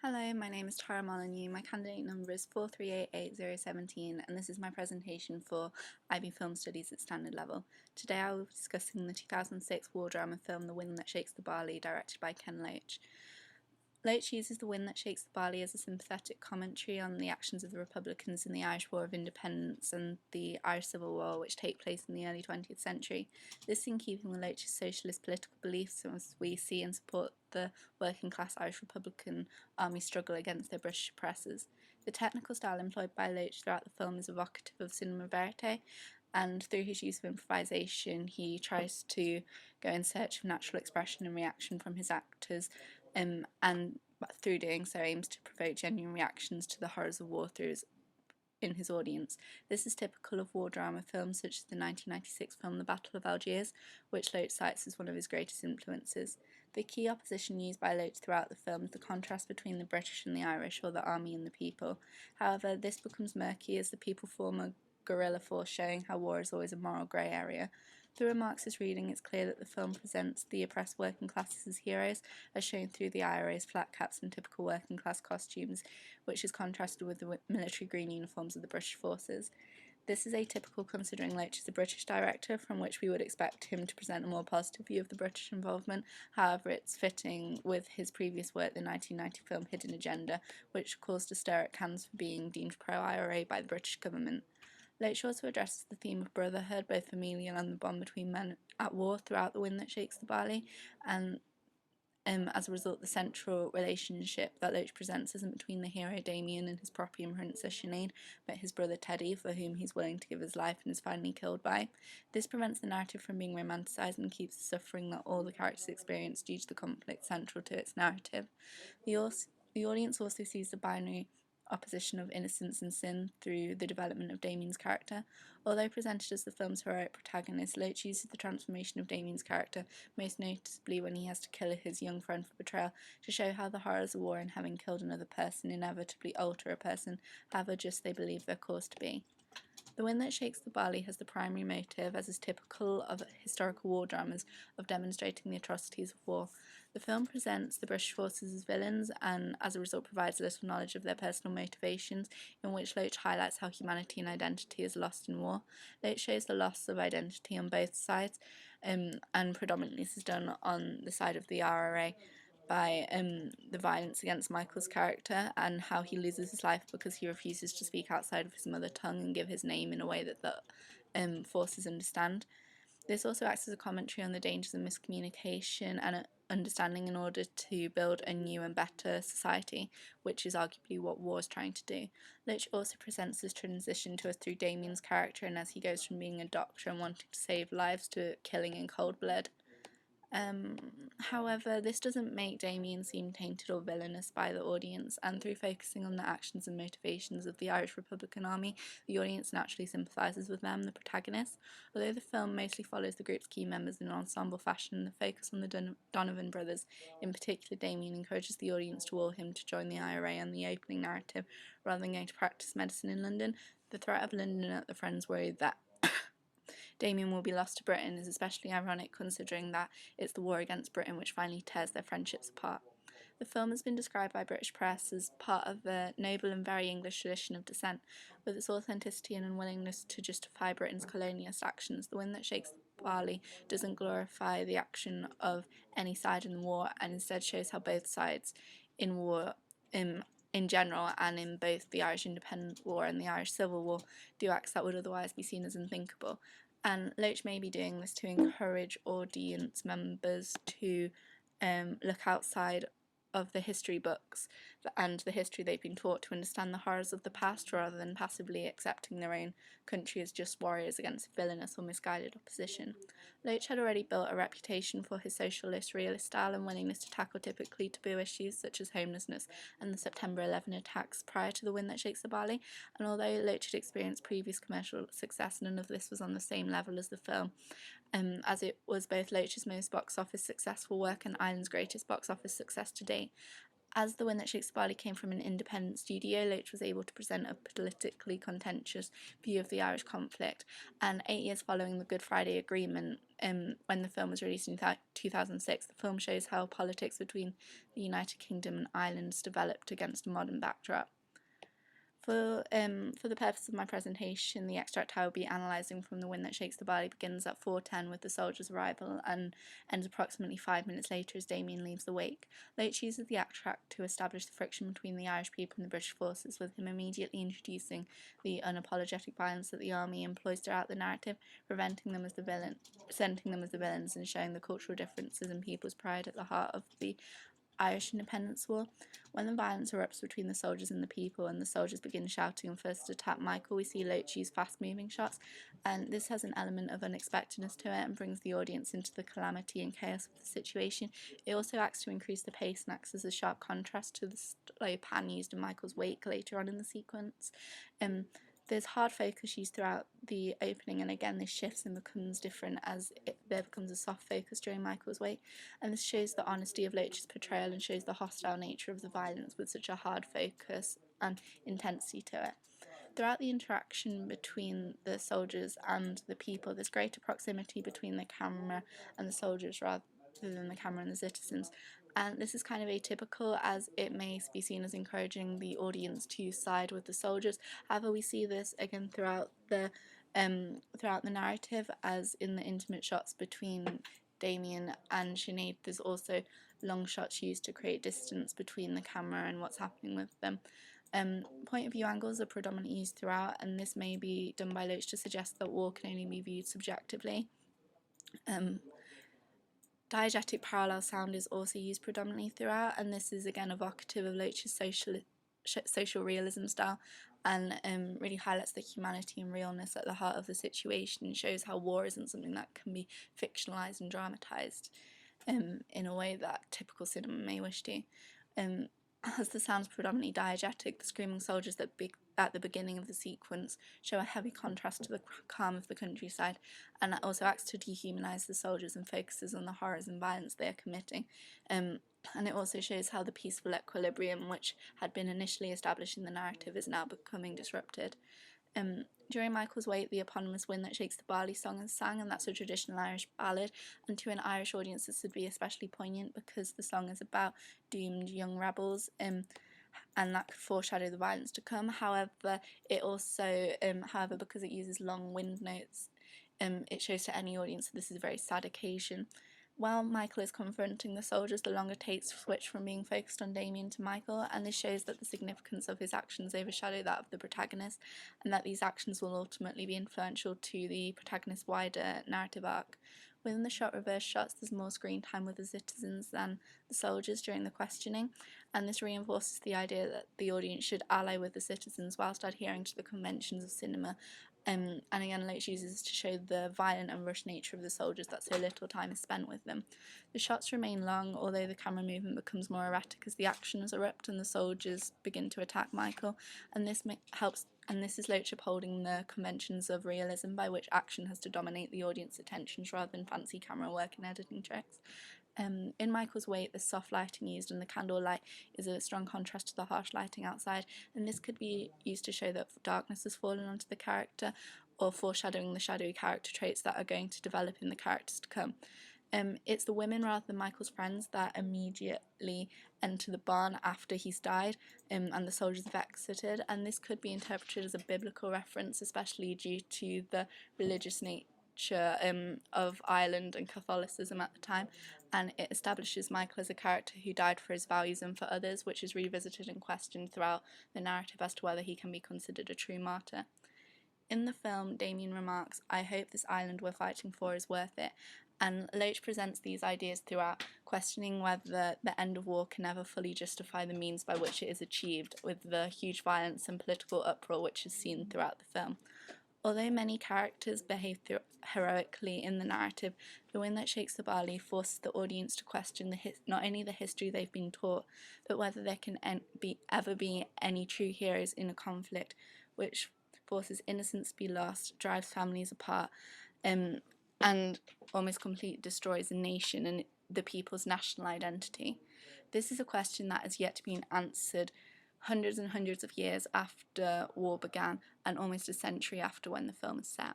Hello, my name is Tara Molyneux. My candidate number is 4388017, and this is my presentation for IB Film Studies at Standard Level. Today I will be discussing the 2006 war drama film The Wind That Shakes the Barley, directed by Ken Loach. Loach uses The Wind That Shakes the Barley as a sympathetic commentary on the actions of the Republicans in the Irish War of Independence and the Irish Civil War, which take place in the early 20th century. This is in keeping with Loach's socialist political beliefs, as we see and support the working class Irish Republican army struggle against their British oppressors. The technical style employed by Loach throughout the film is evocative of cinema verite, and through his use of improvisation, he tries to go in search of natural expression and reaction from his actors, and through doing so aims to provoke genuine reactions to the horrors of war in his audience. This is typical of war drama films such as the 1996 film The Battle of Algiers, which Loach cites as one of his greatest influences. The key opposition used by Loach throughout the film is the contrast between the British and the Irish, or the army and the people. However, this becomes murky as the people form a guerrilla force, showing how war is always a moral grey area. Through a Marxist reading, it's clear that the film presents the oppressed working classes as heroes, as shown through the IRA's flat caps and typical working class costumes, which is contrasted with the military green uniforms of the British forces. This is atypical considering Loach is a British director, from which we would expect him to present a more positive view of the British involvement. However, it's fitting with his previous work, the 1990 film Hidden Agenda, which caused a stir at Cannes for being deemed pro-IRA by the British government. Loach also addresses the theme of brotherhood, both familial and the bond between men at war, throughout The Wind That Shakes the Barley, and as a result, the central relationship that Loach presents isn't between the hero Damien and his property and princess Sinead, but his brother Teddy, for whom he's willing to give his life and is finally killed by. This prevents the narrative from being romanticised and keeps the suffering that all the characters experience due to the conflict central to its narrative. The audience also sees the binary opposition of innocence and sin through the development of Damien's character. Although presented as the film's heroic protagonist, Loach uses the transformation of Damien's character, most noticeably when he has to kill his young friend for betrayal, to show how the horrors of war and having killed another person inevitably alter a person, however just they believe their cause to be. The Wind That Shakes the Barley has the primary motive, as is typical of historical war dramas, of demonstrating the atrocities of war. The film presents the British forces as villains and, as a result, provides little knowledge of their personal motivations, in which Loach highlights how humanity and identity is lost in war. Loach shows the loss of identity on both sides, and predominantly this is done on the side of the RRA, by the violence against Michael's character and how he loses his life because he refuses to speak outside of his mother tongue and give his name in a way that the forces understand. This also acts as a commentary on the dangers of miscommunication and understanding in order to build a new and better society, which is arguably what war is trying to do. Loach also presents this transition to us through Damien's character, and as he goes from being a doctor and wanting to save lives to killing in cold blood. However, this doesn't make Damien seem tainted or villainous by the audience, and through focusing on the actions and motivations of the Irish Republican Army, the audience naturally sympathises with them, the protagonists. Although the film mostly follows the group's key members in an ensemble fashion, the focus on the Donovan brothers, in particular Damien, encourages the audience to will him to join the IRA on the opening narrative, rather than going to practice medicine in London. The threat of London at the Friends worry that Damien will be lost to Britain is especially ironic considering that it's the war against Britain which finally tears their friendships apart. The film has been described by British press as part of a noble and very English tradition of dissent. With its authenticity and unwillingness to justify Britain's colonialist actions, The Wind That Shakes the Barley doesn't glorify the action of any side in the war and instead shows how both sides in war, in general, and in both the Irish Independence War and the Irish Civil War, do acts that would otherwise be seen as unthinkable. And Loach may be doing this to encourage audience members to look outside of the history books and the history they've been taught to understand the horrors of the past, rather than passively accepting their own country as just warriors against villainous or misguided opposition. Loach had already built a reputation for his socialist realist style and willingness to tackle typically taboo issues such as homelessness and the September 11 attacks prior to The Wind That Shakes the Barley, and although Loach had experienced previous commercial success, none of this was on the same level as the film, as it was both Loach's most box office successful work and Ireland's greatest box office success to date. As The Wind That Shakes the Barley came from an independent studio, Loach was able to present a politically contentious view of the Irish conflict. And 8 years following the Good Friday Agreement, when the film was released in 2006, the film shows how politics between the United Kingdom and Ireland developed against a modern backdrop. For the purpose of my presentation, the extract I will be analysing from The Wind That Shakes the Barley begins at 4:10 with the soldiers' arrival and ends approximately 5 minutes later as Damien leaves the wake. Loach uses the extract to establish the friction between the Irish people and the British forces, with him immediately introducing the unapologetic violence that the army employs throughout the narrative, presenting them as the villains and showing the cultural differences and people's pride at the heart of the Irish Independence War. When the violence erupts between the soldiers and the people, and the soldiers begin shouting and first attack Michael, we see Loach use fast-moving shots, and this has an element of unexpectedness to it and brings the audience into the calamity and chaos of the situation. It also acts to increase the pace and acts as a sharp contrast to the slow pan used in Michael's wake later on in the sequence. There's hard focus used throughout the opening, and again this shifts and becomes different as there becomes a soft focus during Michael's wake, and this shows the honesty of Loach's portrayal and shows the hostile nature of the violence with such a hard focus and intensity to it. Throughout the interaction between the soldiers and the people, there's greater proximity between the camera and the soldiers rather than the camera and the citizens. And this is kind of atypical, as it may be seen as encouraging the audience to side with the soldiers. However, we see this again throughout the narrative, as in the intimate shots between Damien and Sinead, there's also long shots used to create distance between the camera and what's happening with them. Point of view angles are predominantly used throughout, and this may be done by Loach to suggest that war can only be viewed subjectively. Diegetic parallel sound is also used predominantly throughout, and this is again evocative of Loach's social realism style, and really highlights the humanity and realness at the heart of the situation, and shows how war isn't something that can be fictionalised and dramatised in a way that typical cinema may wish to. As the sound's predominantly diegetic, the screaming soldiers at the beginning of the sequence show a heavy contrast to the calm of the countryside, and that also acts to dehumanise the soldiers and focuses on the horrors and violence they are committing. And it also shows how the peaceful equilibrium which had been initially established in the narrative is now becoming disrupted. During Michael's wake, the eponymous Wind That Shakes the Barley song is sang, and that's a traditional Irish ballad, and to an Irish audience this would be especially poignant because the song is about doomed young rebels, and that could foreshadow the violence to come. However, it also, because it uses long wind notes, it shows to any audience that this is a very sad occasion. While Michael is confronting the soldiers, the longer takes switch from being focused on Damien to Michael, and this shows that the significance of his actions overshadow that of the protagonist, and that these actions will ultimately be influential to the protagonist's wider narrative arc. Within the shot reverse shots, there's more screen time with the citizens than the soldiers during the questioning, and this reinforces the idea that the audience should ally with the citizens whilst adhering to the conventions of cinema. And again, Loach uses to show the violent and rushed nature of the soldiers that so little time is spent with them. The shots remain long, although the camera movement becomes more erratic as the actions erupt and the soldiers begin to attack Michael, and this helps. And this is Loach upholding the conventions of realism, by which action has to dominate the audience attentions rather than fancy camera work and editing tricks. In Michael's wake, the soft lighting used and the candle light is a strong contrast to the harsh lighting outside, and this could be used to show that darkness has fallen onto the character, or foreshadowing the shadowy character traits that are going to develop in the characters to come. It's the women rather than Michael's friends that immediately enter the barn after he's died, and the soldiers have exited, and this could be interpreted as a biblical reference, especially due to the religious nature of Ireland and Catholicism at the time, and it establishes Michael as a character who died for his values and for others, which is revisited and questioned throughout the narrative as to whether he can be considered a true martyr. In the film, Damien remarks, "I hope this island we're fighting for is worth it," and Loach presents these ideas throughout, questioning whether the end of war can ever fully justify the means by which it is achieved, with the huge violence and political uproar which is seen throughout the film. Although many characters behave heroically in the narrative, The Wind That Shakes the Barley forces the audience to question not only the history they've been taught, but whether there can ever be any true heroes in a conflict which forces innocence to be lost, drives families apart, and almost completely destroys a nation and the people's national identity. This is a question that has yet to be answered hundreds and hundreds of years after war began and almost a century after when the film is set.